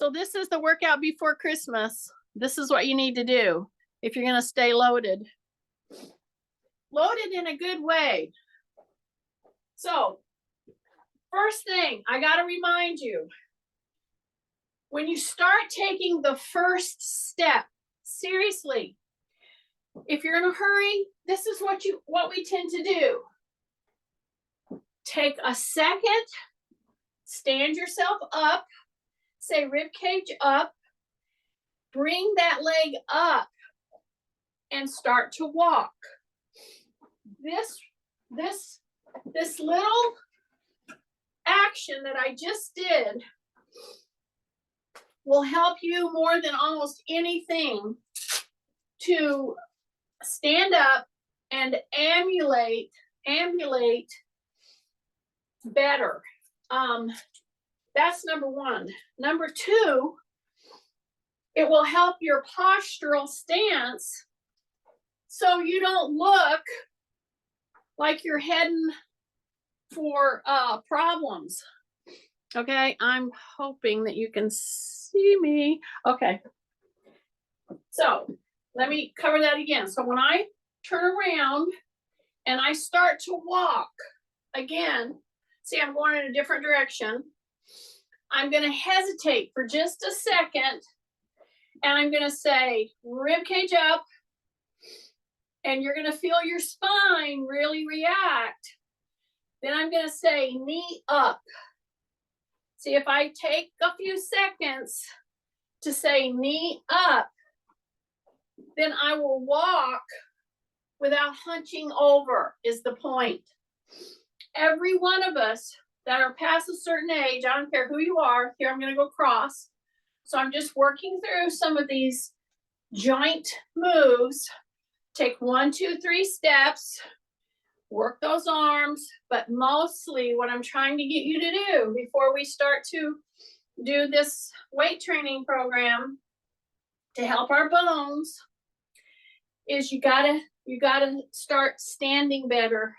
So this is the workout before Christmas. This is what you need to do if you're going to stay loaded. Loaded in a good way. So first thing, I got to remind you, when you start taking the first step, seriously, if you're in a hurry, this is what we tend to do. Take a second, stand yourself up, say rib cage up, bring that leg up and start to walk. This little action that I just did will help you more than almost anything to stand up and ambulate better. That's number one. Number two, it will help your postural stance so you don't look like you're heading for problems. Okay, I'm hoping that you can see me. Okay, so let me cover that again. So when I turn around and I start to walk again, see, I'm going in a different direction. I'm going to hesitate for just a second and I'm going to say rib cage up, and you're going to feel your spine really react. Then I'm going to say knee up. See, if I take a few seconds to say knee up, then I will walk without hunching over, is the point. Every one of us that are past a certain age, I don't care who you are, here I'm going to go cross. So I'm just working through some of these joint moves. Take 1, 2, 3 steps, work those arms, but mostly what I'm trying to get you to do before we start to do this weight training program to help our bones is you gotta start standing better.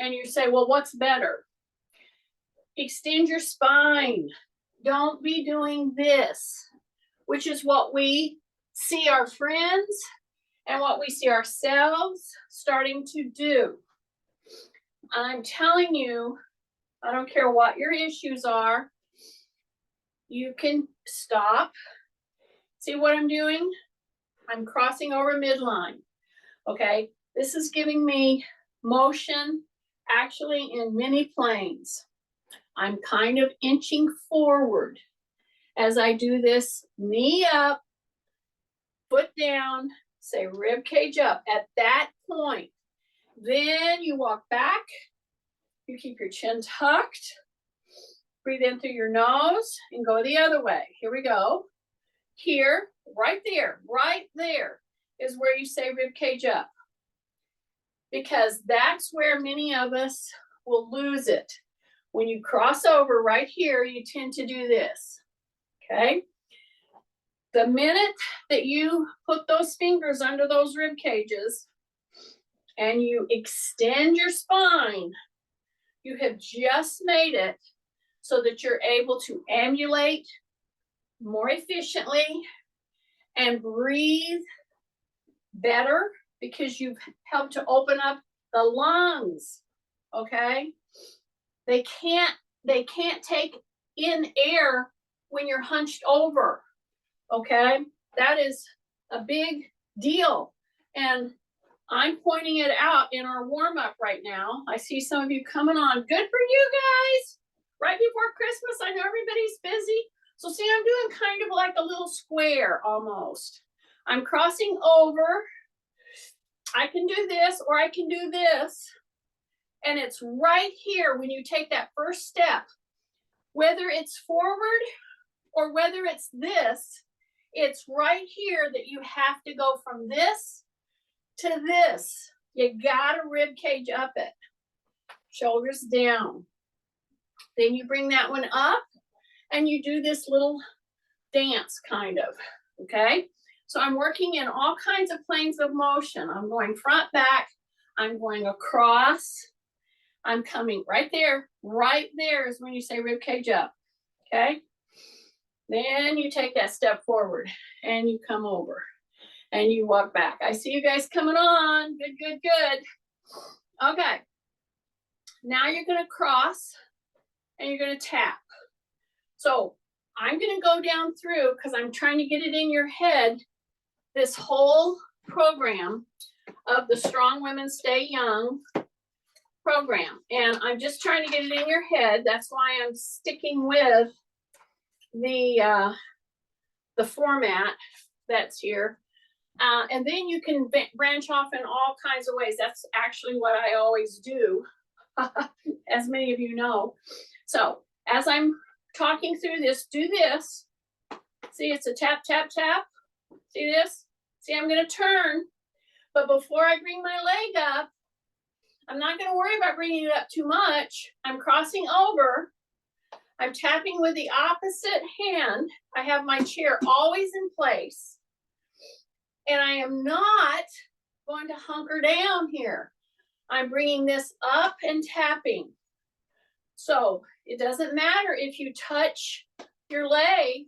And you say, well, what's better? Extend your spine. Don't be doing this, which is what we see our friends and what we see ourselves starting to do. I'm telling you, I don't care what your issues are, you can stop. See what I'm doing? I'm crossing over midline. Okay, this is giving me motion actually in many planes. I'm kind of inching forward as I do this. Knee up, foot down, say rib cage up. At that point, then you walk back, you keep your chin tucked, breathe in through your nose and go the other way. Here we go. Here, right there is where you say rib cage up, because that's where many of us will lose it. When you cross over right here, you tend to do this, okay? The minute that you put those fingers under those rib cages and you extend your spine, you have just made it so that you're able to ambulate more efficiently and breathe better, because you've helped to open up the lungs, okay? They can't take in air when you're hunched over, okay? That is a big deal. And I'm pointing it out in our warm-up right now. I see some of you coming on. Good for you guys. Right before Christmas, I know everybody's busy. So see, I'm doing kind of like a little square almost. I'm crossing over. I can do this or I can do this. And it's right here when you take that first step, whether it's forward or whether it's this, it's right here that you have to go from this to this. You gotta rib cage up it, shoulders down. Then you bring that one up and you do this little dance kind of, okay? So I'm working in all kinds of planes of motion. I'm going front, back, I'm going across, I'm coming right there is when you say rib cage up, okay? Then you take that step forward and you come over and you walk back. I see you guys coming on. Good, good, good. Okay. Now you're going to cross and you're going to tap. So I'm going to go down through because I'm trying to get it in your head, this whole program of the Strong Women Stay Young program. And I'm just trying to get it in your head. That's why I'm sticking with the format that's here. And then you can branch off in all kinds of ways. That's actually what I always do, as many of you know. So as I'm talking through this, do this. See, it's a tap, tap, tap. See this? See, I'm going to turn. But before I bring my leg up, I'm not going to worry about bringing it up too much. I'm crossing over. I'm tapping with the opposite hand. I have my chair always in place. And I am not going to hunker down here. I'm bringing this up and tapping. So it doesn't matter if you touch your leg,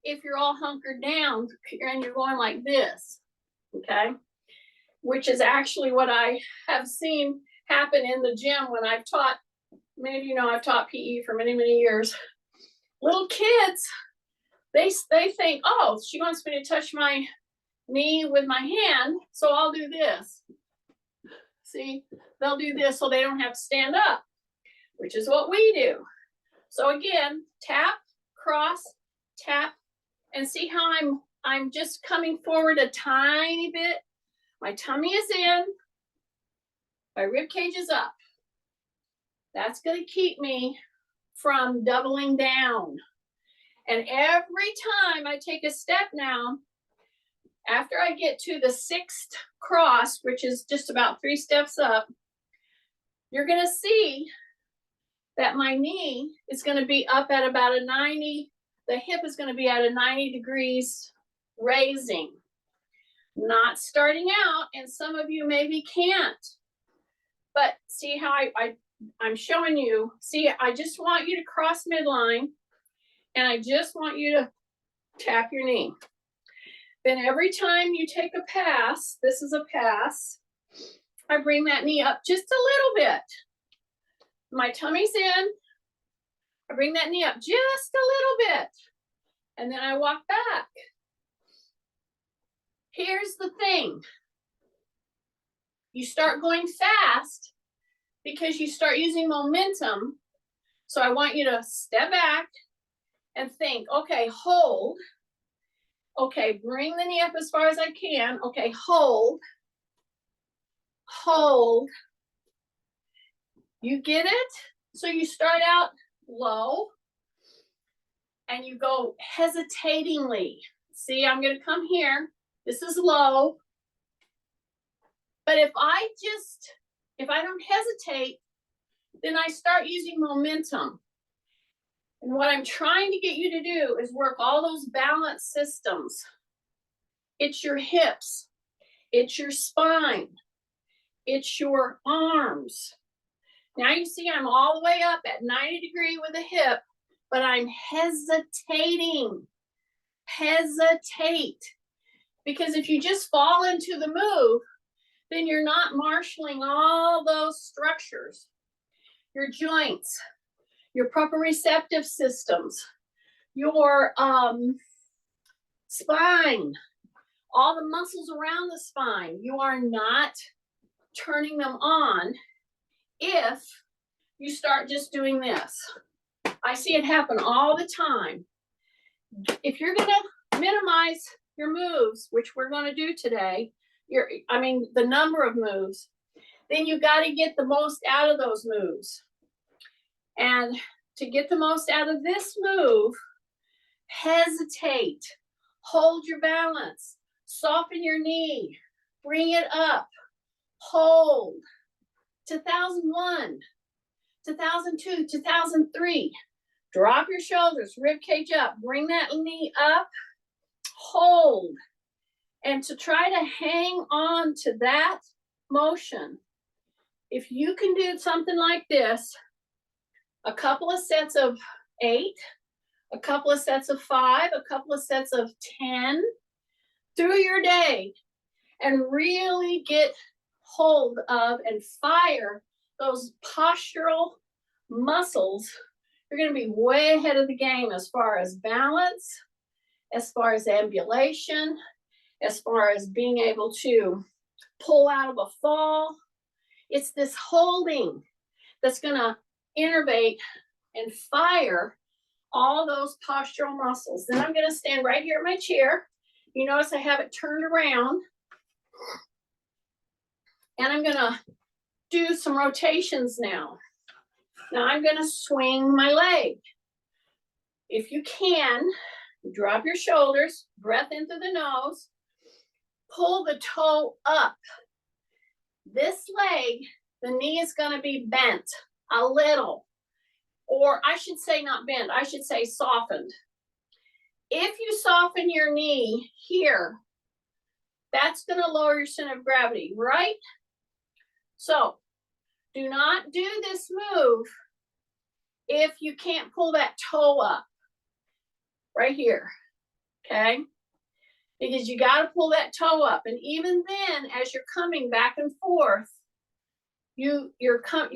if you're all hunkered down and you're going like this, okay? Which is actually what I have seen happen in the gym when I've taught. Many of you know I've taught PE for many, many years. Little kids, they think, oh, she wants me to touch my knee with my hand, so I'll do this. See, they'll do this so they don't have to stand up, which is what we do. So again, tap, cross, tap, and see how I'm just coming forward a tiny bit. My tummy is in, my rib cage is up. That's going to keep me from doubling down. And every time I take a step now, after I get to the 6th cross, which is just about 3 steps up, you're going to see that my knee is going to be up at about a 90, the hip is going to be at a 90 degrees raising. Not starting out, and some of you maybe can't. But see how I'm showing you. See, I just want you to cross midline, and I just want you to tap your knee. Then every time you take a pass, this is a pass, I bring that knee up just a little bit. My tummy's in. I bring that knee up just a little bit. And then I walk back. Here's the thing. You start going fast because you start using momentum. So I want you to step back and think, okay, hold. Okay, bring the knee up as far as I can. Okay, hold. Hold. You get it? So you start out low and you go hesitatingly. See, I'm going to come here. This is low. But if I don't hesitate, then I start using momentum. And what I'm trying to get you to do is work all those balance systems. It's your hips. It's your spine. It's your arms. Now you see I'm all the way up at 90 degrees with the hip, but I'm hesitating. Hesitate. Because if you just fall into the move, then you're not marshaling all those structures. Your joints, your proprioceptive systems, your spine, all the muscles around the spine. You are not turning them on if you start just doing this. I see it happen all the time. If you're going to minimize your moves, which we're going to do today, the number of moves, then you got to get the most out of those moves. And to get the most out of this move, hesitate, hold your balance, soften your knee, bring it up, hold. 2001, 2002, 2003. Drop your shoulders, rib cage up, bring that knee up, hold. And to try to hang on to that motion, if you can do something like this, a couple of sets of 8 a couple of sets of 5, a couple of sets of 10 through your day, and really get hold of and fire those postural muscles. You're going to be way ahead of the game as far as balance, as far as ambulation, as far as being able to pull out of a fall. It's this holding that's going to innervate and fire all those postural muscles. Then I'm going to stand right here in my chair. You notice I have it turned around. And I'm going to do some rotations now. Now I'm going to swing my leg. If you can, drop your shoulders, breath into the nose, pull the toe up. This leg, the knee is going to be bent a little, or I should say not bent, I should say softened. If you soften your knee here, that's going to lower your center of gravity, right? So do not do this move if you can't pull that toe up right here, okay? Because you got to pull that toe up. And even then, as you're coming back and forth, you're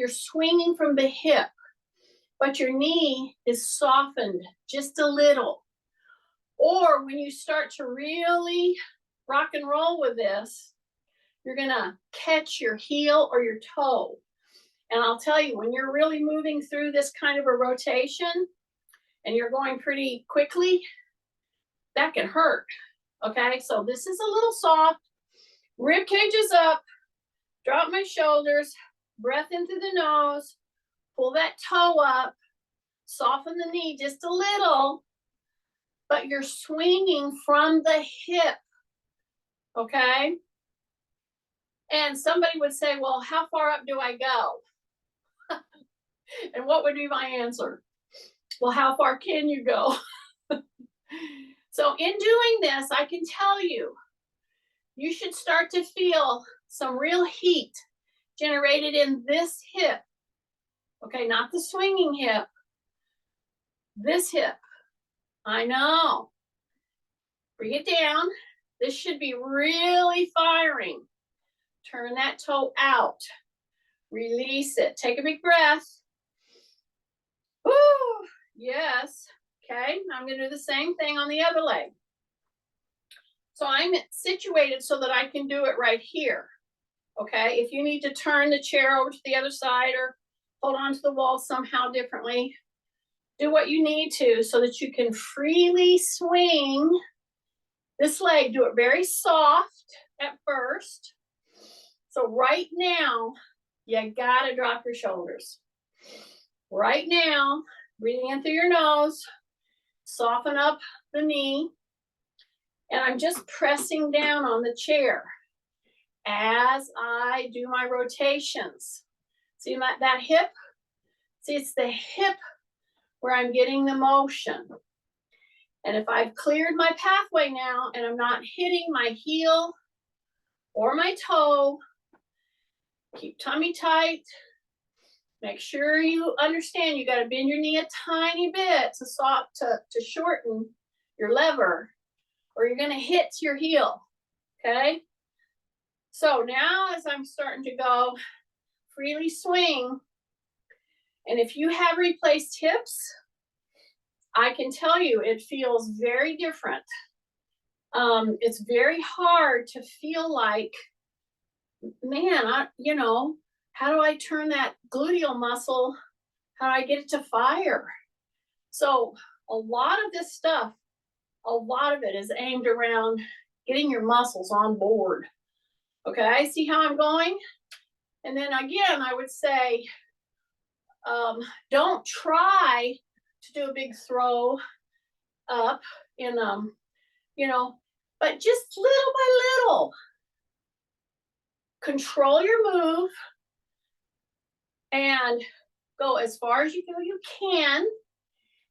swinging from the hip, but your knee is softened just a little. Or when you start to really rock and roll with this, you're gonna catch your heel or your toe. And I'll tell you, when you're really moving through this kind of a rotation and you're going pretty quickly, that can hurt, okay? So this is a little soft. Rib cage is up, drop my shoulders, breath into the nose, pull that toe up, soften the knee just a little, but you're swinging from the hip, okay? And somebody would say, well, how far up do I go? And what would be my answer? Well, how far can you go? So in doing this, I can tell you, you should start to feel some real heat generated in this hip. Okay, not the swinging hip, this hip. I know. Bring it down. This should be really firing. Turn that toe out. Release it. Take a big breath. Woo! Yes. Okay, I'm going to do the same thing on the other leg. So I'm situated so that I can do it right here. Okay, if you need to turn the chair over to the other side or hold on to the wall somehow differently, do what you need to so that you can freely swing this leg. Do it very soft at first. So right now, you gotta drop your shoulders. Right now, breathing in through your nose, soften up the knee, and I'm just pressing down on the chair as I do my rotations. See that hip? See, it's the hip where I'm getting the motion. And if I've cleared my pathway now and I'm not hitting my heel or my toe, keep tummy tight. Make sure you understand you got to bend your knee a tiny bit to shorten your lever, or you're going to hit your heel, okay? So now as I'm starting to go, freely swing. And if you have replaced hips, I can tell you it feels very different. It's very hard to feel like, man, how do I turn that gluteal muscle? How do I get it to fire? So a lot of this stuff, a lot of it is aimed around getting your muscles on board. Okay, see how I'm going? And then again, I would say, don't try to do a big throw up in, but just little by little. Control your move and go as far as you feel you can.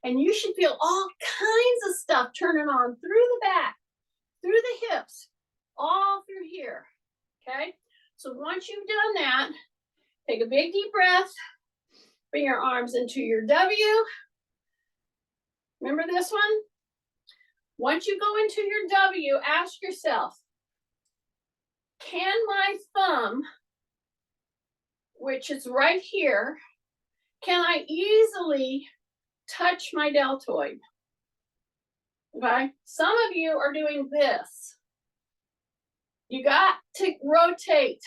And you should feel all kinds of stuff turning on through the back, through the hips, all through here, okay? So once you've done that, take a big deep breath, bring your arms into your W, Remember this one? Once you go into your W, ask yourself, can my thumb, which is right here, can I easily touch my deltoid? Okay, some of you are doing this. You got to rotate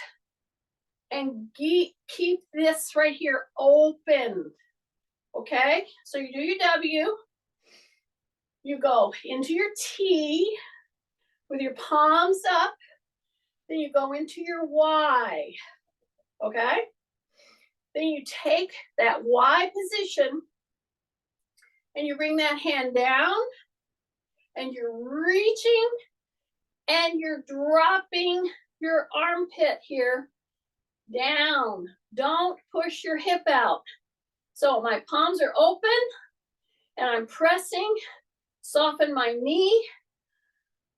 and keep this right here open. Okay, so you do your W, you go into your T with your palms up, then you go into your Y. Okay, then you take that Y position and you bring that hand down and you're reaching and you're dropping your armpit here down. Don't push your hip out. So my palms are open and I'm pressing, soften my knee,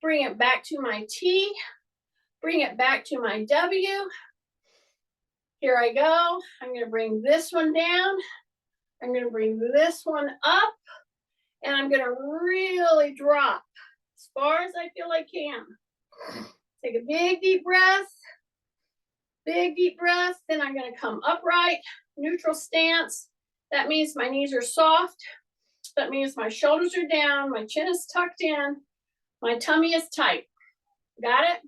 bring it back to my T, bring it back to my W. Here I go. I'm going to bring this one down. I'm going to bring this one up and I'm going to really drop as far as I feel I can. Take a big deep breath. Big deep breath. Then I'm going to come upright, neutral stance. That means my knees are soft. That means my shoulders are down, my chin is tucked in, my tummy is tight. Got it?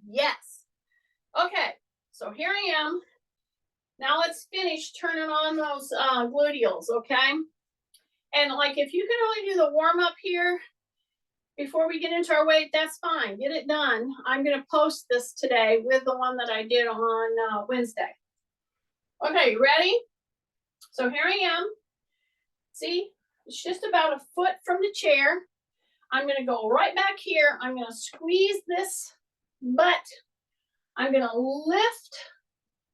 Yes. Okay, so here I am. Now let's finish turning on those gluteals, okay? And like if you can only do the warm up here before we get into our weight, that's fine. Get it done. I'm going to post this today with the one that I did on Wednesday. Okay, you ready? So here I am. See, it's just about a foot from the chair. I'm going to go right back here. I'm going to squeeze this butt. I'm going to lift.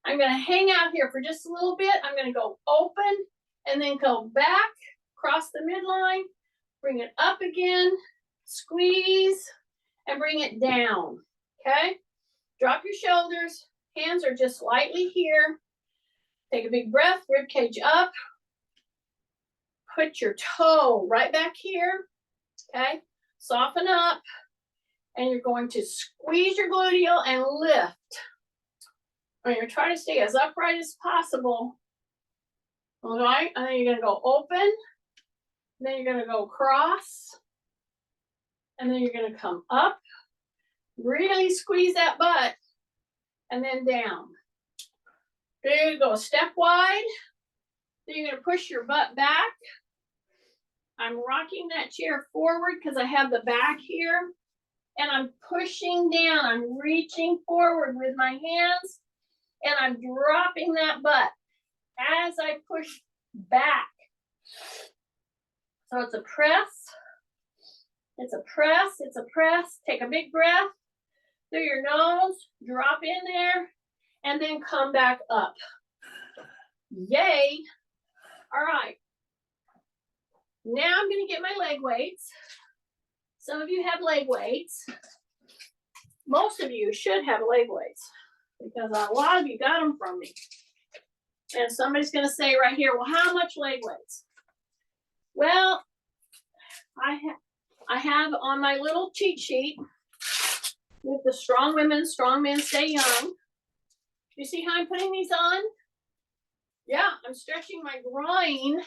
I'm going to hang out here for just a little bit. I'm going to go open and then go back, cross the midline, bring it up again, squeeze, and bring it down. Okay? Drop your shoulders. Hands are just lightly here. Take a big breath, rib cage up. Put your toe right back here, okay? Soften up, and you're going to squeeze your gluteal and lift. And you're trying to stay as upright as possible, all right? And then you're gonna go open, then you're gonna go cross, and then you're gonna come up, really squeeze that butt, and then down. There you go, step wide. Then you're gonna push your butt back. I'm rocking that chair forward because I have the back here and I'm pushing down. I'm reaching forward with my hands and I'm dropping that butt as I push back. So it's a press. It's a press. It's a press. Take a big breath through your nose, drop in there, and then come back up. Yay. All right. Now I'm going to get my leg weights. Some of you have leg weights. Most of you should have leg weights because a lot of you got them from me. And somebody's going to say right here, well, how much leg weights? Well, I have on my little cheat sheet with the strong women, strong men stay young. You see how I'm putting these on? Yeah, I'm stretching my groin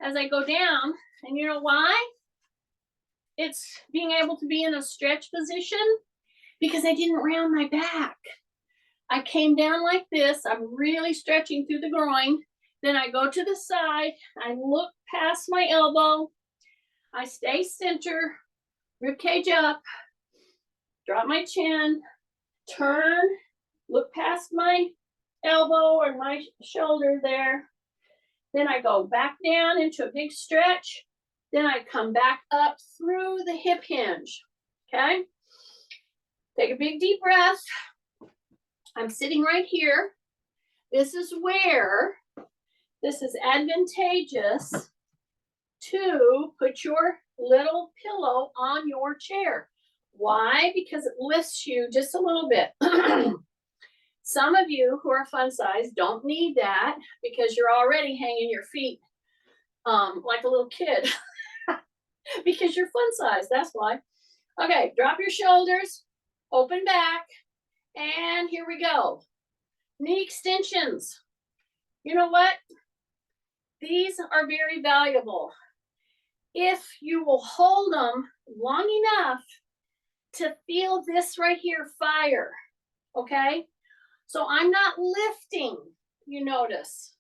as I go down. And you know why? It's being able to be in a stretch position because I didn't round my back. I came down like this. I'm really stretching through the groin. Then I go to the side. I look past my elbow. I stay center, rib cage up, drop my chin, turn, look past my elbow or my shoulder there. Then I go back down into a big stretch. Then I come back up through the hip hinge, okay? Take a big deep breath. I'm sitting right here. This is where this is advantageous to put your little pillow on your chair. Why? Because it lifts you just a little bit. Some of you who are fun size don't need that because you're already hanging your feet like a little kid because you're fun size, that's why. Okay, drop your shoulders, open back, and here we go. Knee extensions. You know what? These are very valuable. If you will hold them long enough to feel this right here, fire, okay? So I'm not lifting, you notice.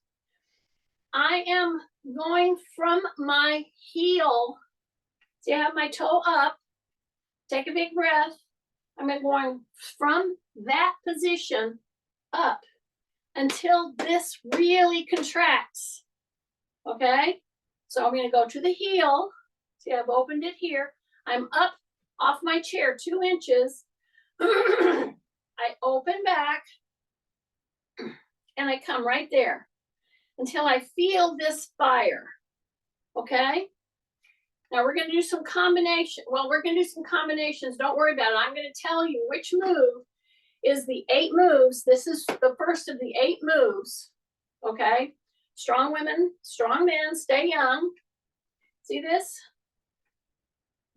I am going from my heel. See, I have my toe up. Take a big breath. I'm going from that position up until this really contracts, okay? So I'm gonna go to the heel. See, I've opened it here. I'm up off my chair 2 inches. I open back and I come right there until I feel this fire, okay? Now we're gonna do some combination. Well, we're gonna do some combinations. Don't worry about it. I'm gonna tell you which move is the 8 moves. This is the first of the 8 moves, okay? Strong women, strong men, stay young. See this?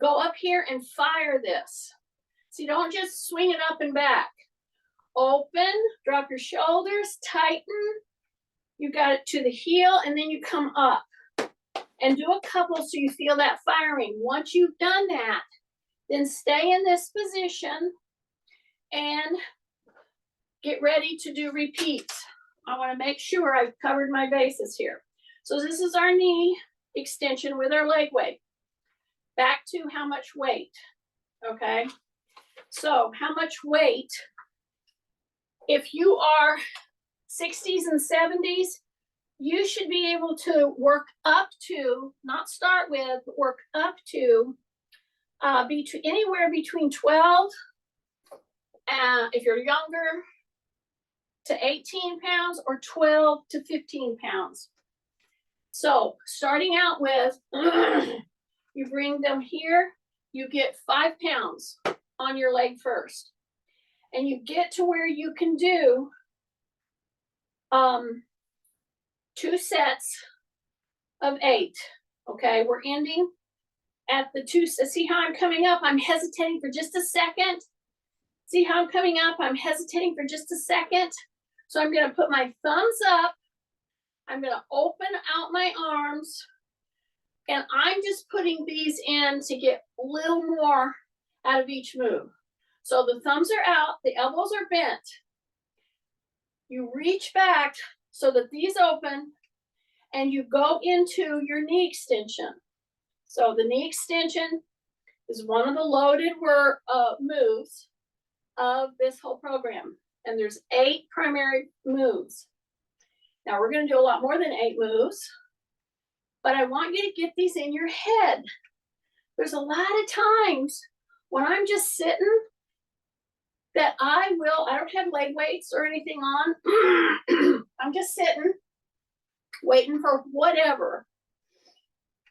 Go up here and fire this. See, don't just swing it up and back. Open, drop your shoulders, tighten. You got it to the heel, and then you come up. And do a couple so you feel that firing. Once you've done that, then stay in this position and get ready to do repeats. I want to make sure I've covered my bases here. So this is our knee extension with our leg weight. Back to how much weight, okay? So how much weight, if you are 60s and 70s, you should be able to work up to, not start with, but work up to anywhere between 12, if you're younger, to 18 pounds, or 12 to 15 pounds. So starting out with, you bring them here, you get 5 pounds on your leg first. And you get to where you can do 2 sets of 8. Okay, we're ending at the 2. See how I'm coming up? I'm hesitating for just a second. See how I'm coming up? I'm hesitating for just a second. So I'm gonna put my thumbs up. I'm gonna open out my arms. And I'm just putting these in to get a little more out of each move. So the thumbs are out, the elbows are bent. You reach back so that these open, and you go into your knee extension. So the knee extension is one of the loaded moves of this whole program. And there's 8 primary moves. Now we're gonna do a lot more than 8 moves, but I want you to get these in your head. There's a lot of times when I'm just sitting that I don't have leg weights or anything on. I'm just sitting, waiting for whatever.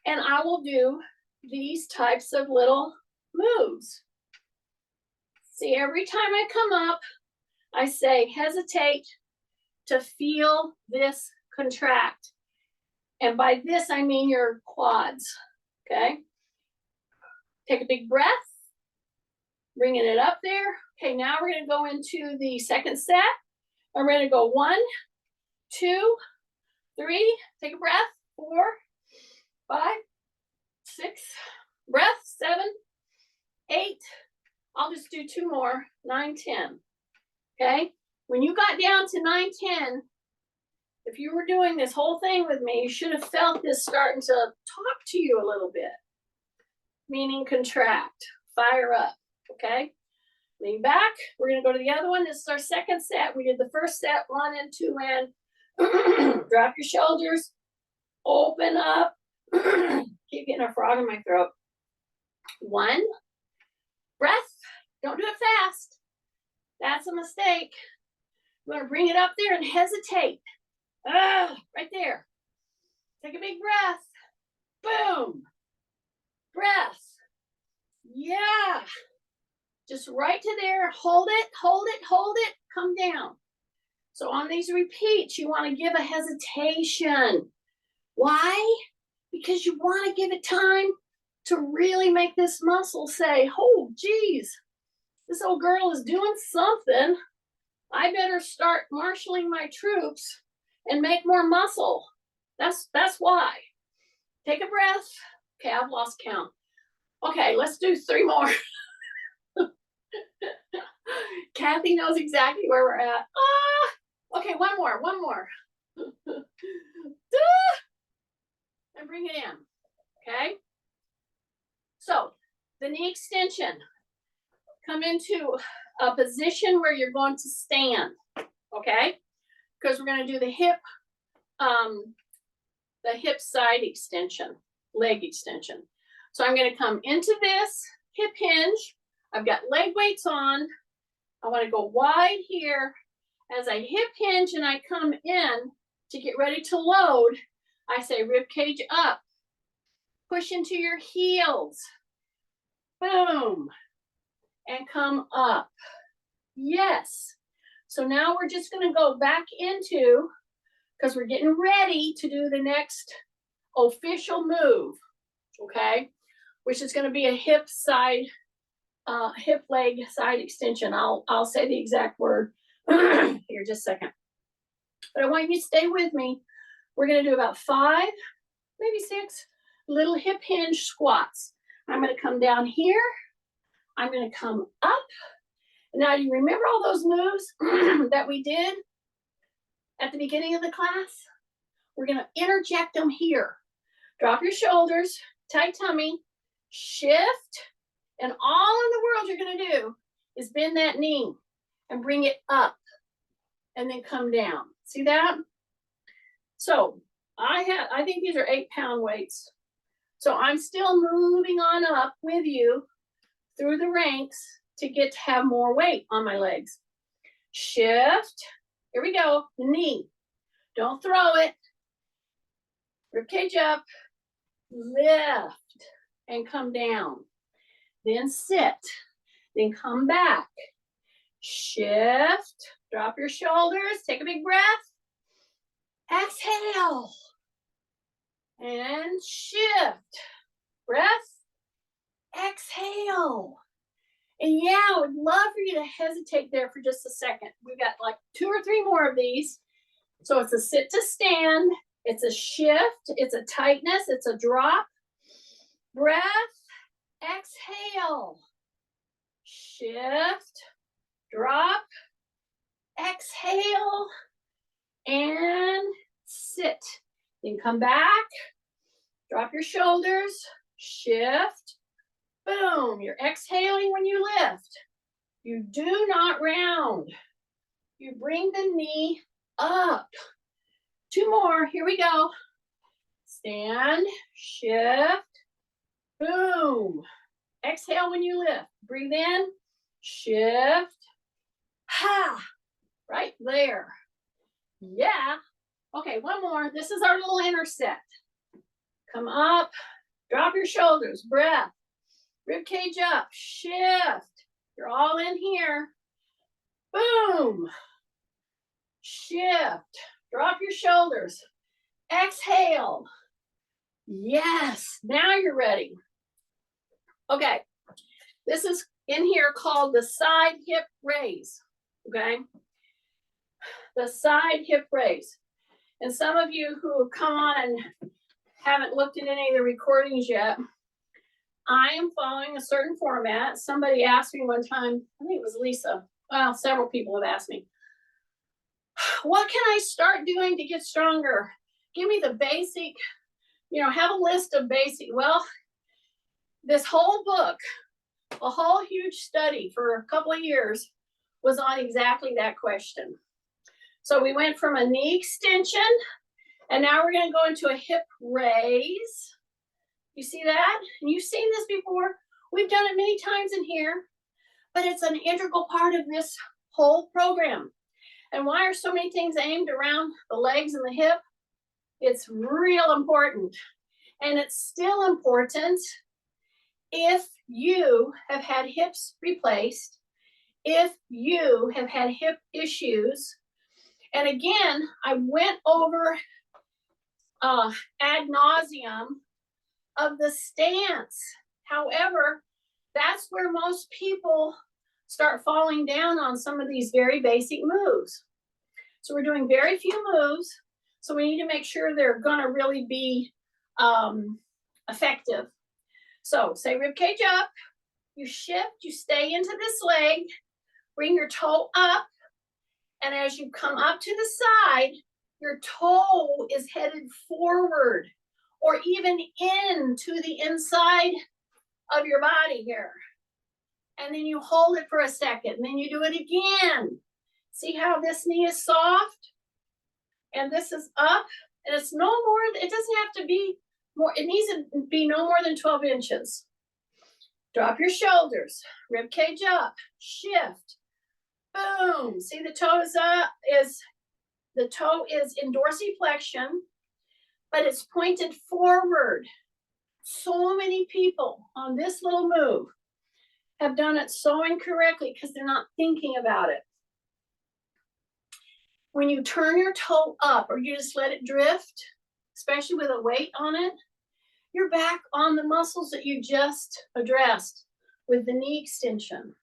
And I will do these types of little moves. See, every time I come up, I say, hesitate to feel this contract. And by this, I mean your quads, okay? Take a big breath, bringing it up there. Okay, now we're gonna go into the second set. I'm gonna go 1, 2, 3, take a breath, 4, 5, 6, breath, 7, 8. I'll just do 2 more, 9, 10. Okay, when you got down to 9, 10, if you were doing this whole thing with me, you should have felt this starting to talk to you a little bit, meaning contract, fire up, okay? Lean back, we're gonna go to the other one. This is our second set. We did the first set, 1 and 2 and drop your shoulders, open up, keep getting a frog in my throat. 1, breath, don't do it fast. That's a mistake. You wanna bring it up there and hesitate. Right there. Take a big breath. Boom. Breath. Yeah. Just right to there. Hold it, hold it, hold it. Come down. So on these repeats, you want to give a hesitation. Why? because you want to give it time to really make this muscle say, oh, geez, this old girl is doing something. I better start marshaling my troops and make more muscle. That's why. Take a breath. Okay, I've lost count. Okay, let's do 3 more. Kathy knows exactly where we're at. Okay, one more. And bring it in, okay? So, the knee extension. Come into a position where you're going to stand, okay? Because we're going to do the hip side extension, leg extension. So I'm going to come into this hip hinge. I've got leg weights on. I want to go wide here. As I hip hinge and I come in to get ready to load, I say rib cage up. Push into your heels. Boom. And come up. Yes. So now we're just going to go back into, because we're getting ready to do the next official move, okay? Which is going to be a hip leg side extension. I'll say the exact word here just a second. But I want you to stay with me. We're going to do about 5, maybe 6 little hip hinge squats. I'm going to come down here. I'm going to come up. Now, do you remember all those moves that we did at the beginning of the class? We're going to interject them here. Drop your shoulders, tight tummy, shift, and all in the world you're going to do is bend that knee and bring it up and then come down. See that? So I think these are 8-pound weights. So I'm still moving on up with you through the ranks to get to have more weight on my legs. Shift. Here we go. Knee. Don't throw it. Rib cage up. Lift and come down. Then sit. Then come back. Shift. Drop your shoulders. Take a big breath. Exhale. And shift. Breath. Exhale. And yeah, I would love for you to hesitate there for just a second. We've got like 2 or 3 more of these. So it's a sit to stand. It's a shift. It's a tightness. It's a drop. Breath. Exhale. Shift. Drop. Exhale. And sit. Then come back. Drop your shoulders. Shift. Boom. You're exhaling when you lift. You do not round. You bring the knee up. 2 more. Here we go. Stand. Shift. Boom. Exhale when you lift. Breathe in. Shift. Ha. Right there. Yeah. Okay, one more. This is our little interset. Come up. Drop your shoulders. Breath. Rib cage up. Shift. You're all in here. Boom. Shift. Drop your shoulders. Exhale. Yes. Now you're ready. Okay. This is in here called the side hip raise. Okay. The side hip raise. And some of you who have come on and haven't looked at any of the recordings yet, I am following a certain format. Somebody asked me one time, I think it was Lisa. Well, several people have asked me, what can I start doing to get stronger? Give me the basic, have a list of basic. Well, this whole book, a whole huge study for a couple of years was on exactly that question. So we went from a knee extension, and now we're going to go into a hip raise. You see that? And you've seen this before. We've done it many times in here, but it's an integral part of this whole program. And why are so many things aimed around the legs and the hip? It's real important. And it's still important if you have had hips replaced, if you have had hip issues. And again, I went over ad nauseum of the stance. However, that's where most people start falling down on some of these very basic moves. So we're doing very few moves. So we need to make sure they're gonna really be effective. So say rib cage up, you shift, you stay into this leg, bring your toe up, and as you come up to the side, your toe is headed forward or even into the inside of your body here. And then you hold it for a second, and then you do it again. See how this knee is soft? And this is up, and it's no more, it doesn't have to be more, it needs to be no more than 12 inches. Drop your shoulders, rib cage up, shift, boom. See the toe is up, the toe is in dorsiflexion, but it's pointed forward. So many people on this little move have done it so incorrectly because they're not thinking about it. When you turn your toe up or you just let it drift, especially with a weight on it, you're back on the muscles that you just addressed with the knee extension.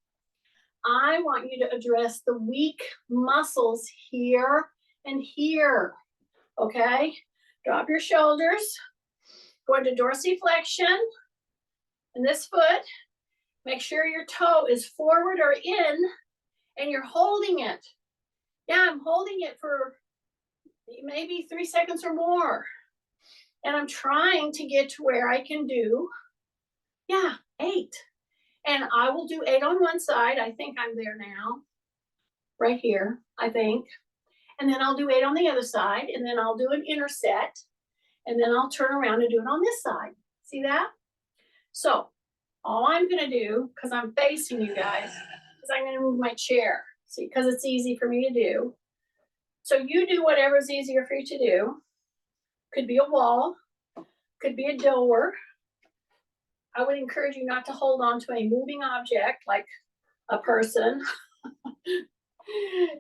I want you to address the weak muscles here and here, okay? Drop your shoulders, go into dorsiflexion in this foot. Make sure your toe is forward or in, and you're holding it. Yeah, I'm holding it for maybe 3 seconds or more. And I'm trying to get to where I can do, 8. And I will do 8 on one side. I think I'm there now, right here, I think. And then I'll do 8 on the other side, and then I'll do an interset, and then I'll turn around and do it on this side. See that? So all I'm gonna do, because I'm facing you guys, is I'm gonna move my chair. See, because it's easy for me to do. So you do whatever's easier for you to do. Could be a wall, could be a door. I would encourage you not to hold on to a moving object like a person.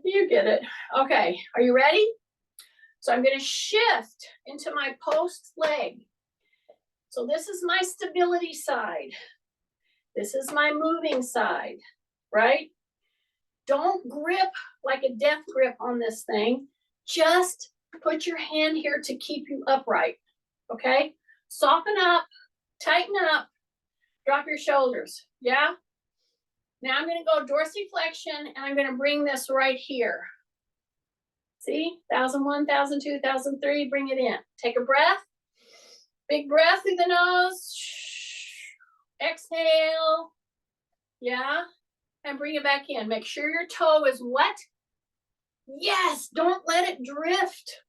You get it. Okay, are you ready? So I'm gonna shift into my post leg. So this is my stability side. This is my moving side, right? Don't grip like a death grip on this thing. Just put your hand here to keep you upright, okay? Soften up, tighten up, drop your shoulders, yeah? Now I'm gonna go dorsiflexion, and I'm gonna bring this right here. See, 1001, 1002, 1003, bring it in. Take a breath, big breath through the nose. Exhale, yeah? And bring it back in. Make sure your toe is what? Yes, don't let it drift.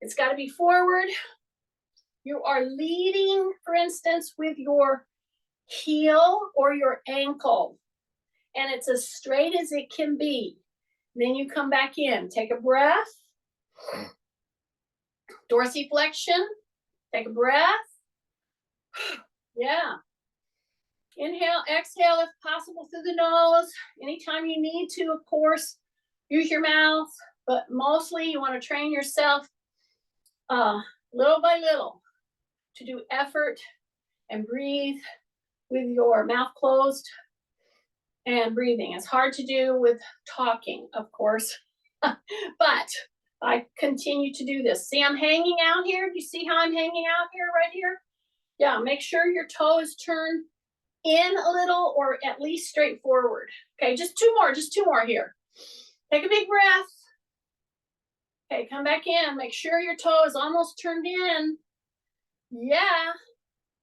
It's got to be forward. You are leading, for instance, with your heel or your ankle, and it's as straight as it can be. Then you come back in. Take a breath. Dorsiflexion. Take a breath. Yeah. Inhale, exhale if possible through the nose. Anytime you need to, of course, use your mouth, but mostly you want to train yourself little by little to do effort and breathe with your mouth closed and breathing. It's hard to do with talking, of course, but I continue to do this. See, I'm hanging out here. Do you see how I'm hanging out here, right here? Yeah, make sure your toe is turned in a little or at least straight forward. Okay, just two more here. Take a big breath. Okay, come back in. Make sure your toe is almost turned in. Yeah.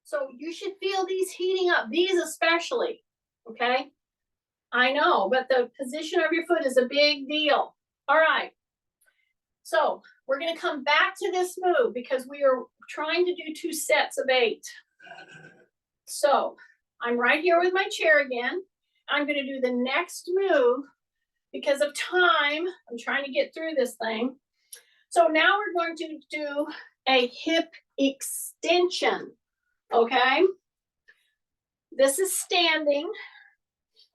So you should feel these heating up, these especially, okay? I know, but the position of your foot is a big deal. All right. So we're gonna come back to this move because we are trying to do 2 sets of 8. So I'm right here with my chair again. I'm gonna do the next move because of time. I'm trying to get through this thing. So now we're going to do a hip extension, okay? This is standing.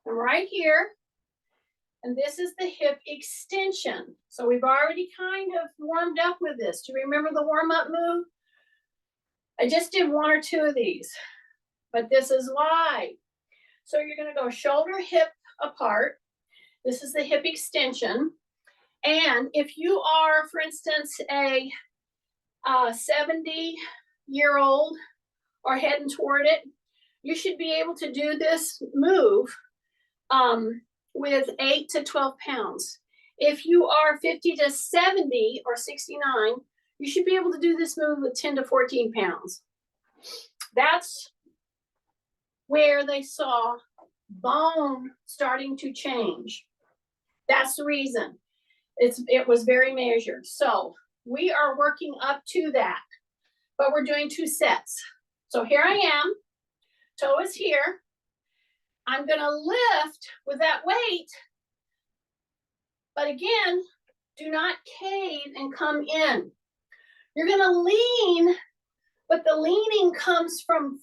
I'm right here. And this is the hip extension. So we've already kind of warmed up with this. Do you remember the warm-up move? I just did one or two of these, but this is why. So you're gonna go shoulder, hip apart. This is the hip extension. And if you are, for instance, a 70-year-old or heading toward it, you should be able to do this move with 8 to 12 pounds. If you are 50 to 70 or 69, you should be able to do this move with 10 to 14 pounds. That's where they saw bone starting to change. That's the reason. It was very measured. So we are working up to that, but we're doing 2 sets. So here I am, toe is here. I'm gonna lift with that weight, but again, do not cave and come in. You're gonna lean, but the leaning comes from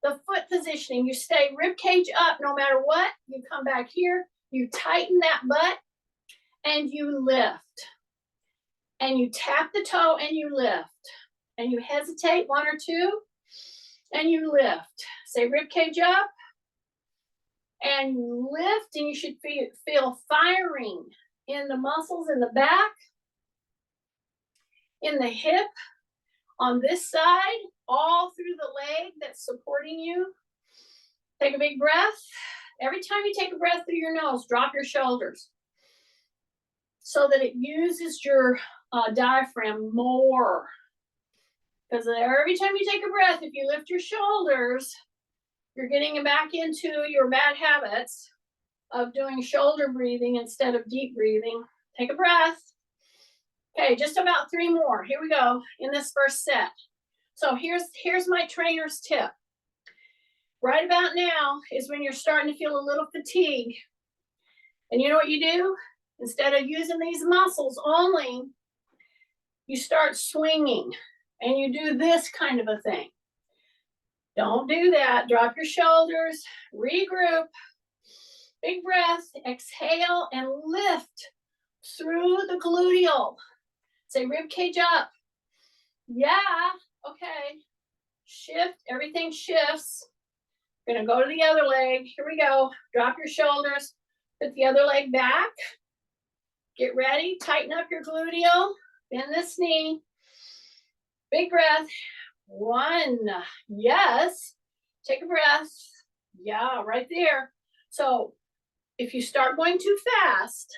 the foot positioning. You stay rib cage up no matter what. You come back here, you tighten that butt, and you lift. And you tap the toe and you lift. And you hesitate 1 or 2, and you lift. Say rib cage up, and you lift, and you should feel firing in the muscles in the back, in the hip, on this side, all through the leg that's supporting you. Take a big breath. Every time you take a breath through your nose, drop your shoulders so that it uses your diaphragm more. Because every time you take a breath, if you lift your shoulders, you're getting back into your bad habits of doing shoulder breathing instead of deep breathing. Take a breath. Okay, just about 3 more. Here we go in this first set. So here's my trainer's tip. Right about now is when you're starting to feel a little fatigue. And you know what you do? Instead of using these muscles only, you start swinging and you do this kind of a thing. Don't do that. Drop your shoulders, regroup, big breath, exhale, and lift through the gluteal. Say rib cage up. Yeah, okay. Shift, everything shifts. We're gonna go to the other leg. Here we go. Drop your shoulders, put the other leg back. Get ready, tighten up your gluteal, bend this knee. Big breath. 1, yes. Take a breath. Yeah, right there. So if you start going too fast,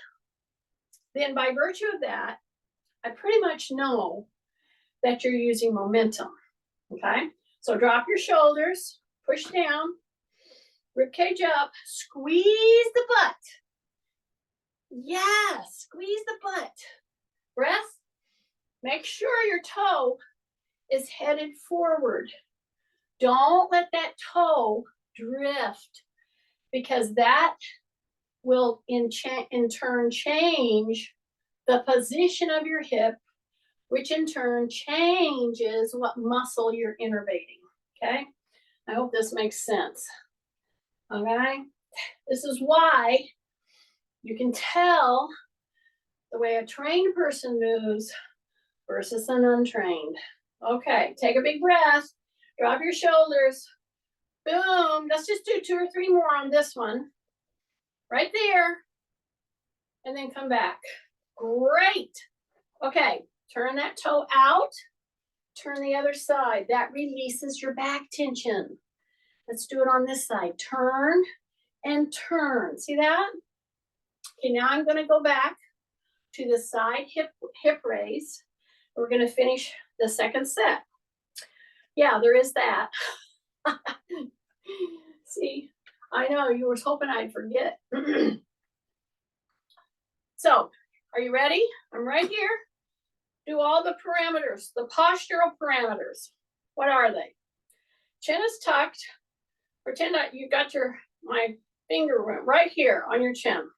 then by virtue of that, I pretty much know that you're using momentum, okay? So drop your shoulders, push down, rib cage up, squeeze the butt. Yes, squeeze the butt. Breath. Make sure your toe is headed forward. Don't let that toe drift, because that will in turn change the position of your hip, which in turn changes what muscle you're innervating, okay? I hope this makes sense, okay? This is why you can tell the way a trained person moves versus an untrained. Okay, take a big breath, drop your shoulders, boom. Let's just do 2 or 3 more on this one. Right there, and then come back. Great. Okay, turn that toe out, turn the other side. That releases your back tension. Let's do it on this side. Turn and turn. See that? Okay, now I'm gonna go back to the side hip raise. We're gonna finish the second set. Yeah, there is that. See, I know you were hoping I'd forget. So, are you ready? I'm right here. Do all the parameters, the postural parameters. What are they? Chin is tucked. Pretend that you got my finger right here on your chin,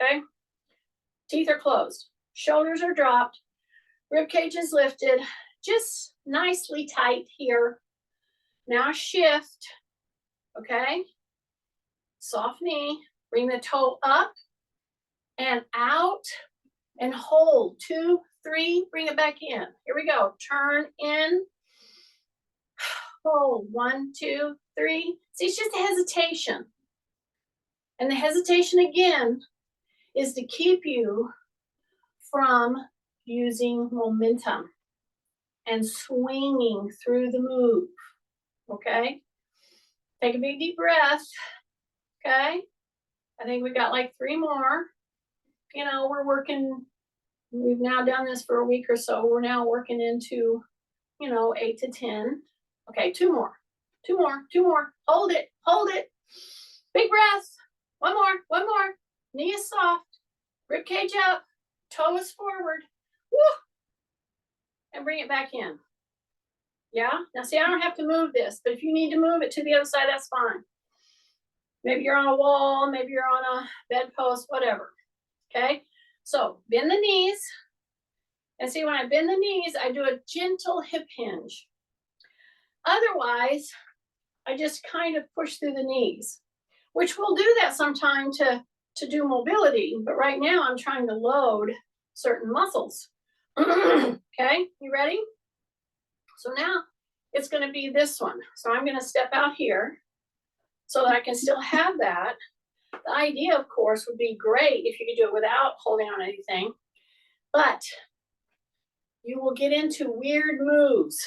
okay? Teeth are closed. Shoulders are dropped. Rib cage is lifted. Just nicely tight here. Now shift, okay? Soft knee. Bring the toe up and out and hold. 2, 3, bring it back in. Here we go. Turn in. Hold. 1, 2, 3. See, it's just a hesitation. And the hesitation again is to keep you from using momentum and swinging through the move. Okay? Take a big deep breath. Okay? I think we got like 3 more. You know, we've now done this for a week or so. We're now working into, 8 to 10. Okay, 2 more. 2 more. 2 more. Hold it. Hold it. Big breath. 1 more. 1 more. Knee is soft. Rib cage up. Toe is forward. Woo! And bring it back in. Yeah? Now see, I don't have to move this, but if you need to move it to the other side, that's fine. Maybe you're on a wall, maybe you're on a bedpost, whatever. Okay? So bend the knees. And see, when I bend the knees, I do a gentle hip hinge. Otherwise, I just kind of push through the knees, which we'll do that sometime to do mobility. But right now, I'm trying to load certain muscles. Okay, you ready? So now it's going to be this one. So I'm going to step out here so that I can still have that. The idea, of course, would be great if you could do it without holding on anything. But you will get into weird moves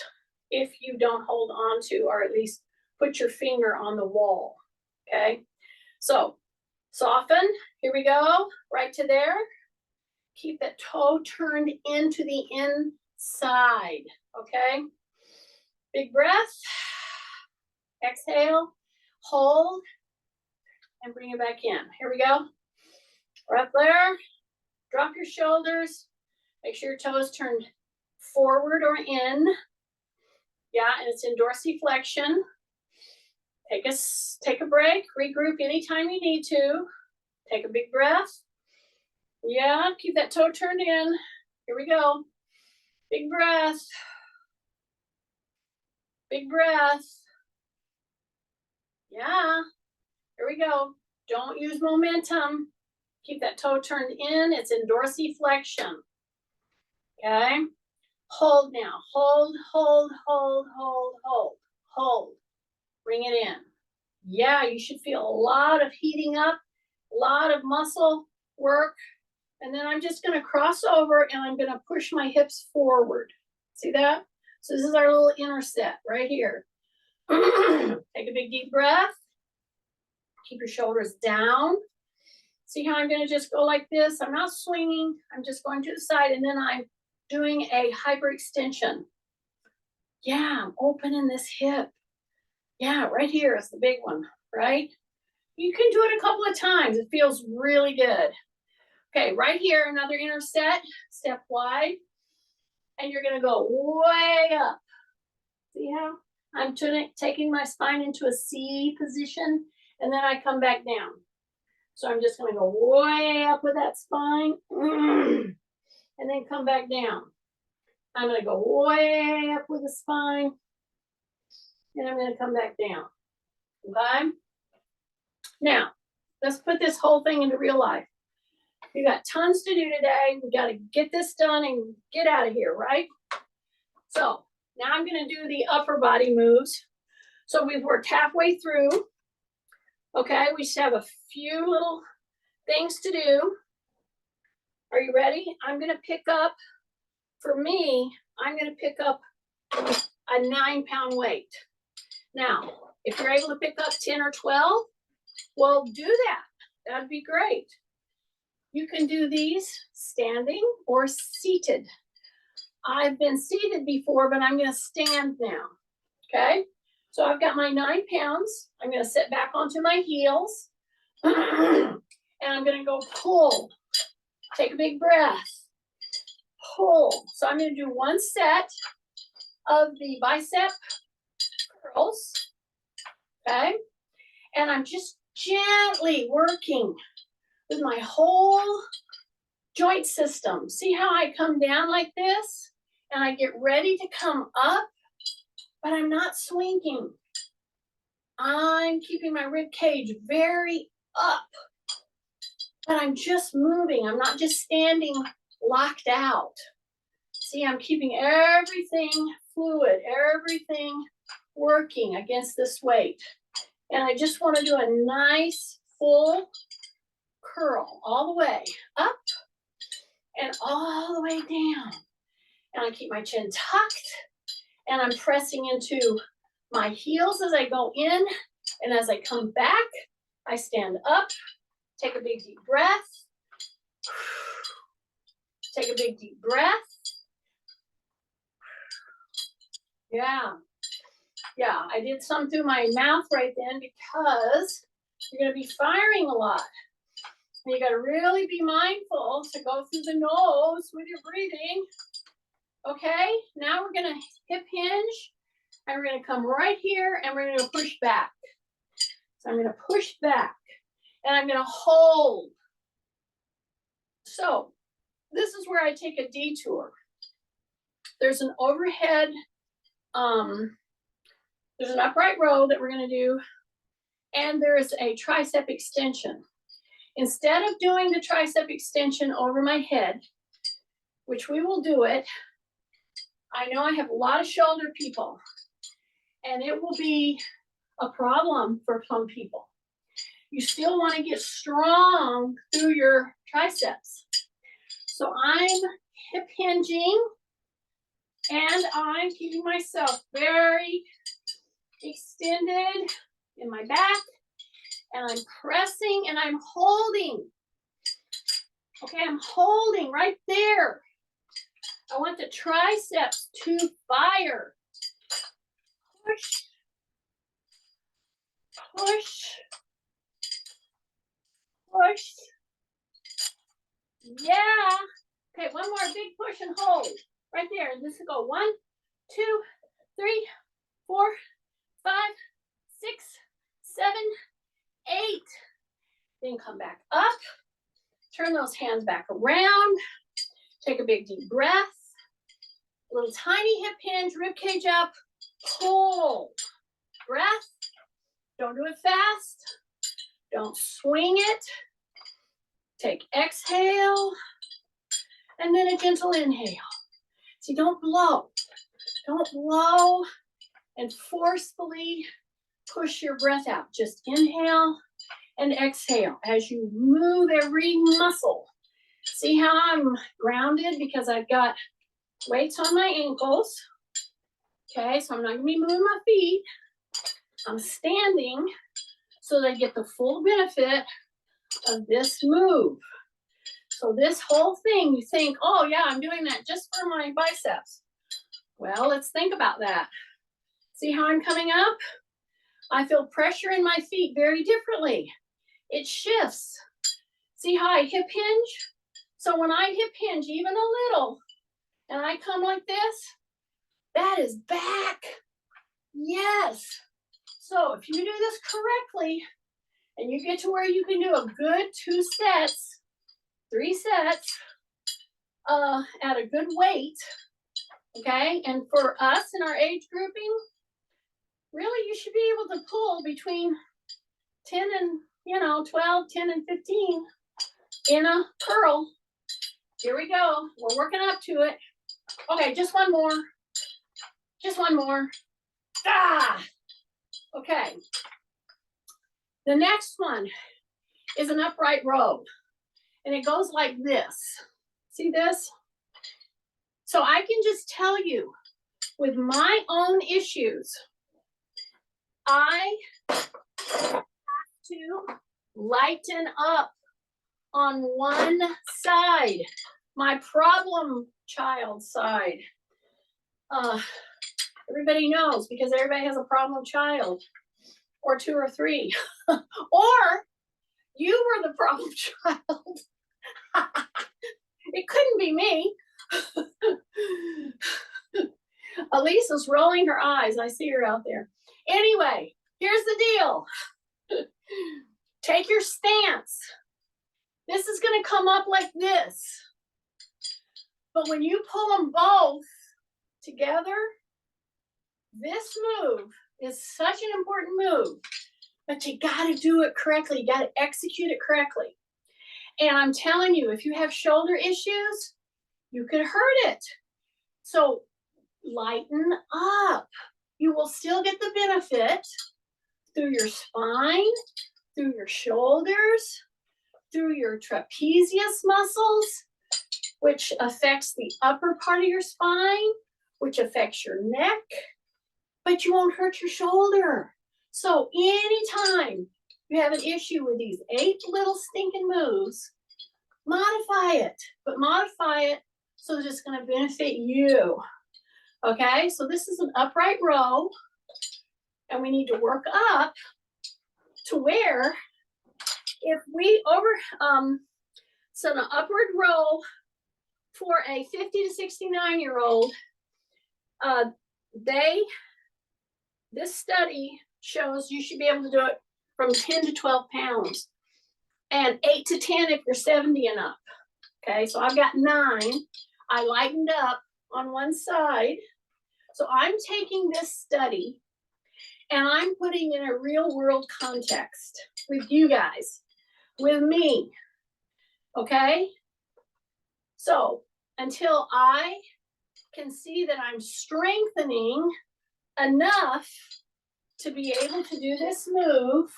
if you don't hold on to, or at least put your finger on the wall. Okay, so soften. Here we go. Right to there. Keep that toe turned into the inside. Okay. Big breath. Exhale. Hold. And bring it back in. Here we go. Breath there. Drop your shoulders. Make sure your toes turned forward or in. Yeah, and it's in dorsiflexion. Take a break. Regroup anytime you need to. Take a big breath. Yeah, keep that toe turned in. Here we go. Big breath. Big breath. Yeah. Here we go. Don't use momentum. Keep that toe turned in. It's in dorsiflexion. Okay. Hold now. Hold, hold, hold, hold, hold, hold. Bring it in. Yeah, you should feel a lot of heating up, a lot of muscle work. And then I'm just going to cross over and I'm going to push my hips forward. See that? So this is our little inner set right here. Take a big deep breath. Keep your shoulders down. See how I'm going to just go like this? I'm not swinging. I'm just going to the side and then I'm doing a hyperextension. Yeah, I'm opening this hip. Yeah, right here is the big one, right? You can do it a couple of times. It feels really good. Okay, right here, another inner set. Step wide. And you're going to go way up. See how? I'm taking my spine into a C position, and then I come back down. So I'm just going to go way up with that spine, and then come back down. I'm going to go way up with the spine, and I'm going to come back down. Okay? Now, let's put this whole thing into real life. We got tons to do today. We got to get this done and get out of here, right? So now I'm going to do the upper body moves. So we've worked halfway through. Okay, we just have a few little things to do. Are you ready? I'm going to pick up, for me, I'm going to pick up a 9-pound weight. Now, if you're able to pick up 10 or 12, well, do that. That'd be great. You can do these standing or seated. I've been seated before, but I'm going to stand now. Okay? So I've got my 9 pounds. I'm going to sit back onto my heels. And I'm going to go pull. Take a big breath. Pull. So I'm going to do 1 set of the bicep curls. Okay? And I'm just gently working with my whole joint system. See how I come down like this? And I get ready to come up, but I'm not swinging. I'm keeping my rib cage very up. but I'm just moving. I'm not just standing locked out. See, I'm keeping everything fluid, everything working against this weight. And I just want to do a nice full curl all the way up and all the way down. And I keep my chin tucked and I'm pressing into my heels as I go in. And as I come back, I stand up, take a big deep breath. Take a big deep breath. Yeah, I did some through my mouth right then because you're going to be firing a lot. And you got to really be mindful to go through the nose with your breathing. Okay, now we're going to hip hinge and we're going to come right here and we're going to push back. So I'm going to push back and I'm going to hold. So this is where I take a detour. There's an overhead, there's an upright row that we're going to do, and there's a tricep extension. Instead of doing the tricep extension over my head, which we will do it, I know I have a lot of shoulder people, and it will be a problem for some people. You still want to get strong through your triceps. So I'm hip hinging, and I'm keeping myself very extended in my back, and I'm pressing and I'm holding. Okay, I'm holding right there. I want the triceps to fire. Push, push, push. Yeah. Okay, one more big push and hold. Right there. And this will go 1, 2, 3, 4, 5, 6, 7, 8. Then come back up. Turn those hands back around. Take a big deep breath. A little tiny hip hinge, rib cage up. Pull. Breath. Don't do it fast. Don't swing it. Take exhale. And then a gentle inhale. See, don't blow. Don't blow and forcefully push your breath out. Just inhale and exhale as you move every muscle. See how I'm grounded because I've got weights on my ankles. Okay, so I'm not going to be moving my feet. I'm standing so that I get the full benefit of this move. So this whole thing, you think, oh yeah, I'm doing that just for my biceps. Well, let's think about that. See how I'm coming up? I feel pressure in my feet very differently. It shifts. See how I hip hinge? So when I hip hinge even a little, and I come like this, that is back. Yes. So if you do this correctly, and you get to where you can do a good 2 sets, 3 sets, at a good weight, okay? And for us in our age grouping, really you should be able to pull between 10 and, 12, 10 and 15 in a curl. Here we go. We're working up to it. Okay, just one more. Just one more. Ah! Okay. The next one is an upright row. And it goes like this. See this? So I can just tell you, with my own issues, I have to lighten up on one side, my problem child side. Everybody knows because everybody has a problem child, or 2 or 3, or you were the problem child. It couldn't be me. Elisa's rolling her eyes. I see her out there. Anyway, here's the deal. Take your stance. This is going to come up like this. But when you pull them both together, this move is such an important move. But you got to do it correctly. You got to execute it correctly. And I'm telling you, if you have shoulder issues, you could hurt it. So lighten up. You will still get the benefit through your spine, through your shoulders, through your trapezius muscles, which affects the upper part of your spine, which affects your neck, but you won't hurt your shoulder. So anytime you have an issue with these 8 little stinking moves, modify it, but modify it so that it's going to benefit you. Okay, so this is an upright row, and we need to work up to where if we so an upward row for a 50 to 69-year-old, this study shows you should be able to do it from 10 to 12 pounds and 8 to 10 if you're 70 and up. Okay, so I've got 9. I lightened up on one side. So I'm taking this study and I'm putting in a real world context with you guys, with me. Okay, so until I can see that I'm strengthening enough to be able to do this move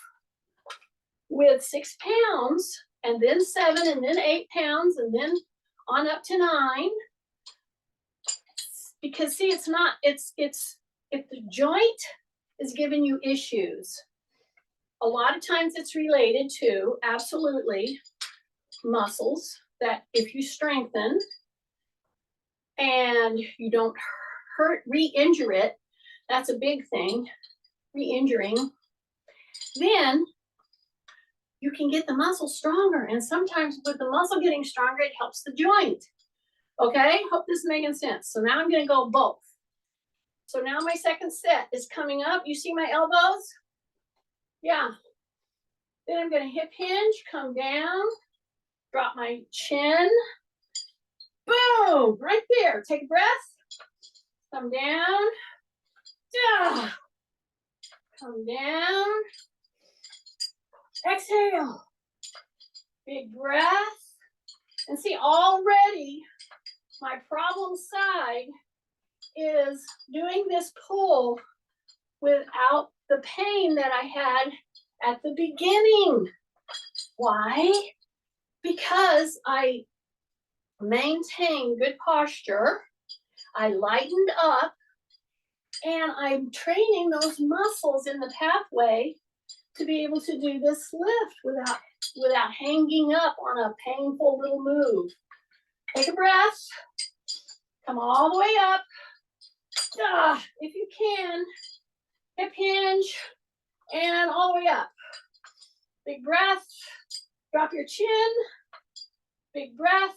with 6 pounds, and then 7, and then 8 pounds, and then on up to 9. Because see, it's not, it's if the joint is giving you issues, a lot of times it's related to absolutely muscles that if you strengthen and you don't re-injure it, that's a big thing, re-injuring, then you can get the muscle stronger. And sometimes with the muscle getting stronger, it helps the joint. Okay, hope this is making sense. So now I'm gonna go both. So now my second set is coming up. You see my elbows? Yeah. Then I'm gonna hip hinge, come down, drop my chin. Boom, right there. Take a breath. Come down. Yeah. Come down. Exhale. Big breath. And see, already my problem side is doing this pull without the pain that I had at the beginning. Why? Because I maintained good posture, I lightened up, and I'm training those muscles in the pathway to be able to do this lift without hanging up on a painful little move. Take a breath. Come all the way up. If you can, hip hinge, and all the way up. Big breath. Drop your chin. Big breath.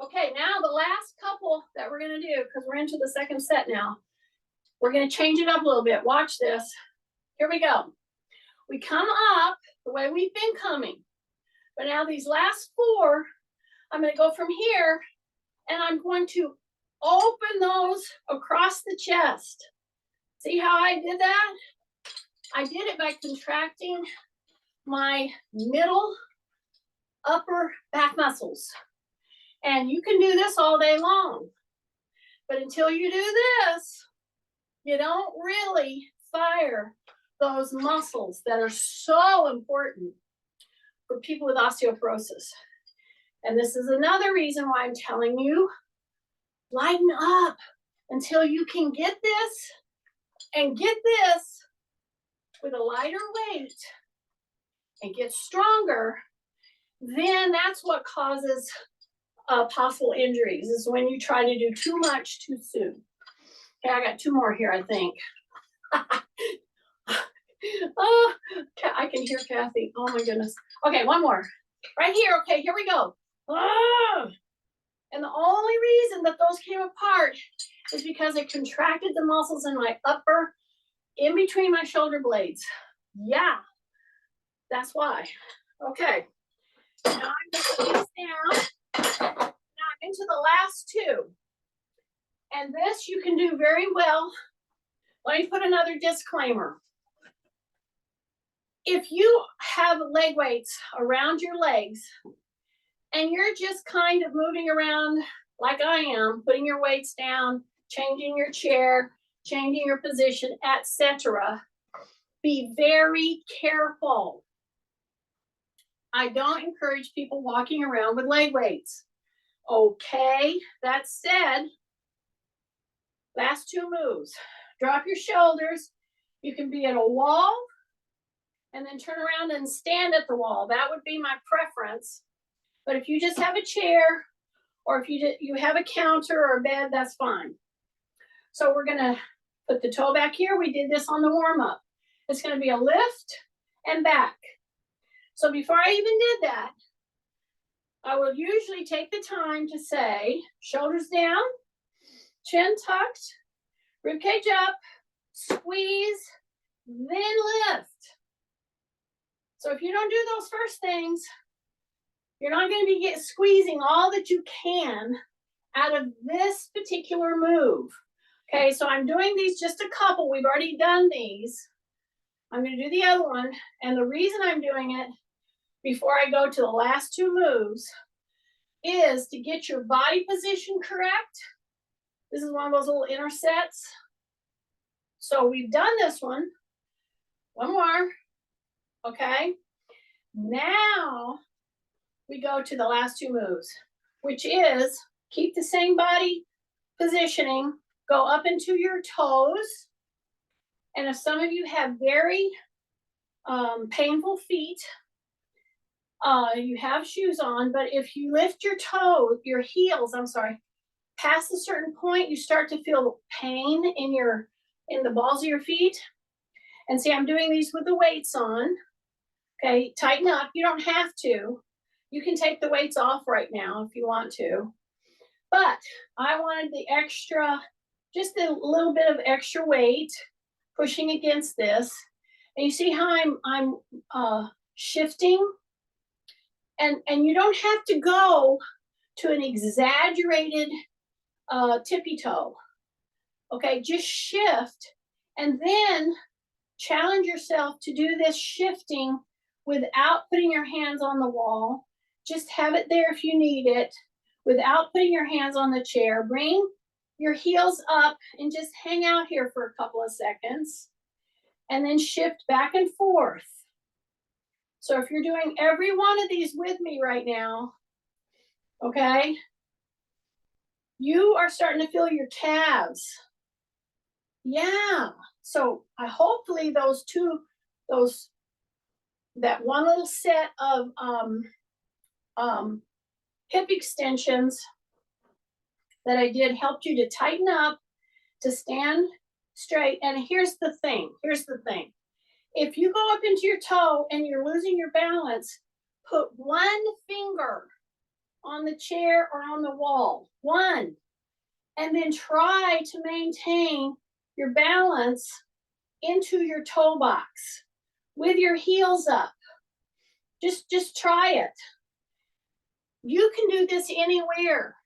Okay, now the last couple that we're going to do, because we're into the second set now, we're going to change it up a little bit. Watch this. Here we go. We come up the way we've been coming. But now these last 4, I'm going to go from here, and I'm going to open those across the chest. See how I did that? I did it by contracting my middle upper back muscles. And you can do this all day long. But until you do this, you don't really fire those muscles that are so important for people with osteoporosis. And this is another reason why I'm telling you, lighten up until you can get this and get this with a lighter weight and get stronger. Then that's what causes possible injuries, is when you try to do too much too soon. Okay, I got 2 more here, I think. Oh, I can hear Kathy. Oh my goodness. Okay, 1 more. Right here. Okay, here we go. And the only reason that those came apart is because I contracted the muscles in my upper, in between my shoulder blades. Yeah, that's why. Okay, now I'm going to put this down. Now I'm into the last 2. And this you can do very well. Let me put another disclaimer. if you have leg weights around your legs and you're just kind of moving around like I am, putting your weights down, changing your chair, changing your position, etc., be very careful. I don't encourage people walking around with leg weights. Okay, that said, last two moves. Drop your shoulders. You can be at a wall and then turn around and stand at the wall. That would be my preference. But if you just have a chair or if you have a counter or a bed, that's fine. So we're gonna put the toe back here. We did this on the warm up. It's gonna be a lift and back. So before I even did that, I will usually take the time to say, shoulders down, chin tucked, ribcage up, squeeze, then lift. So if you don't do those first things, you're not going to be squeezing all that you can out of this particular move. Okay, so I'm doing these just a couple. We've already done these. I'm going to do the other one. And the reason I'm doing it before I go to the last two moves is to get your body position correct. This is one of those little inner sets. So we've done this one. One more. Okay. Now we go to the last two moves, which is keep the same body positioning, go up into your toes. And if some of you have very painful feet, you have shoes on, but if you lift your toes, your heels, past a certain point, you start to feel pain in the balls of your feet. And see, I'm doing these with the weights on. Okay, tighten up. You don't have to. You can take the weights off right now if you want to. But I wanted the extra, just a little bit of extra weight pushing against this. And you see how I'm shifting? And you don't have to go to an exaggerated tippy toe. Okay, just shift and then challenge yourself to do this shifting without putting your hands on the wall. Just have it there if you need it without putting your hands on the chair. Bring your heels up and just hang out here for a couple of seconds and then shift back and forth. So if you're doing every one of these with me right now, okay, you are starting to feel your calves. Yeah. So hopefully that one little set of hip extensions that I did helped you to tighten up, to stand straight. And here's the thing. If you go up into your toe and you're losing your balance, put one finger on the chair or on the wall, one, and then try to maintain your balance into your toe box with your heels up. Just try it. You can do this anywhere.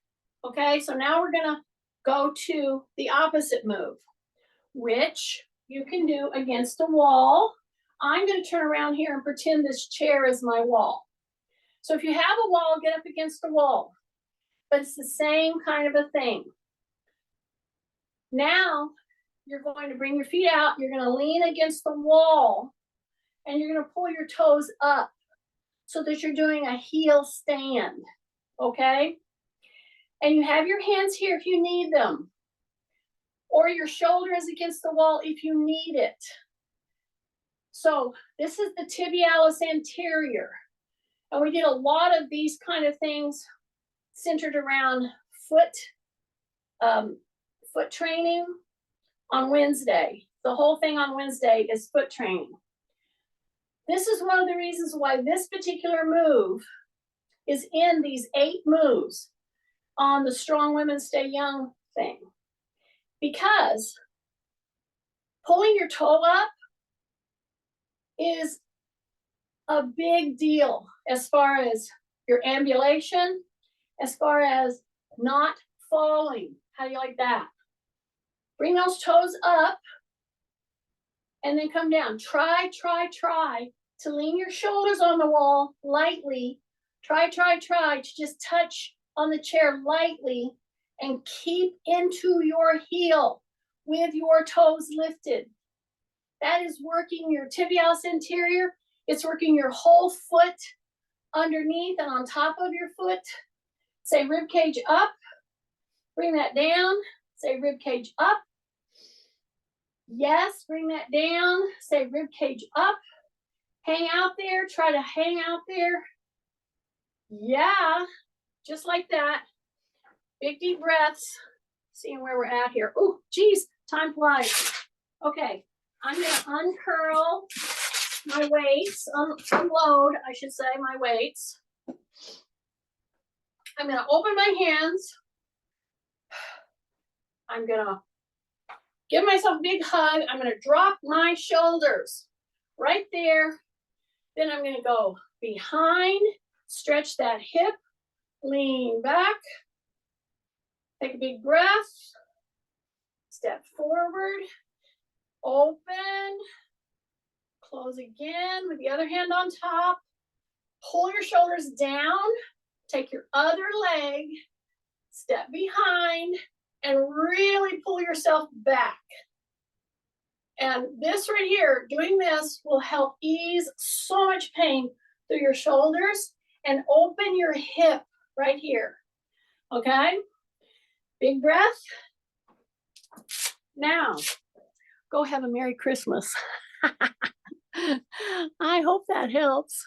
Okay, so now we're gonna go to the opposite move, which you can do against a wall. I'm gonna turn around here and pretend this chair is my wall. So if you have a wall, get up against the wall. But it's the same kind of a thing. Now, you're going to bring your feet out, you're gonna lean against the wall, and you're gonna pull your toes up so that you're doing a heel stand, okay? And you have your hands here if you need them, or your shoulder is against the wall if you need it. So this is the tibialis anterior. And we did a lot of these kind of things centered around foot training on Wednesday. The whole thing on Wednesday is foot training. This is one of the reasons why this particular move is in these 8 moves on the Strong Women Stay Young thing. Because pulling your toe up is a big deal as far as your ambulation, as far as not falling. How do you like that? Bring those toes up and then come down. Try to lean your shoulders on the wall lightly. Try to just touch on the chair lightly and keep into your heel with your toes lifted. That is working your tibialis anterior. It's working your whole foot underneath and on top of your foot. Say rib cage up. Bring that down. Say rib cage up. Yes, bring that down. Say rib cage up. Hang out there. Try to hang out there. Yeah, just like that. Big deep breaths. Seeing where we're at here. Oh, geez, time flies. Okay, I'm gonna uncurl my weights, unload, I should say, my weights. I'm gonna open my hands. I'm gonna give myself a big hug. I'm gonna drop my shoulders right there. Then I'm gonna go behind, stretch that hip, lean back, take a big breath, step forward, open, close again with the other hand on top, pull your shoulders down, take your other leg, step behind, and really pull yourself back. And this right here, doing this will help ease so much pain through your shoulders and open your hip right here. Okay? Big breath. Now, go have a Merry Christmas. I hope that helps.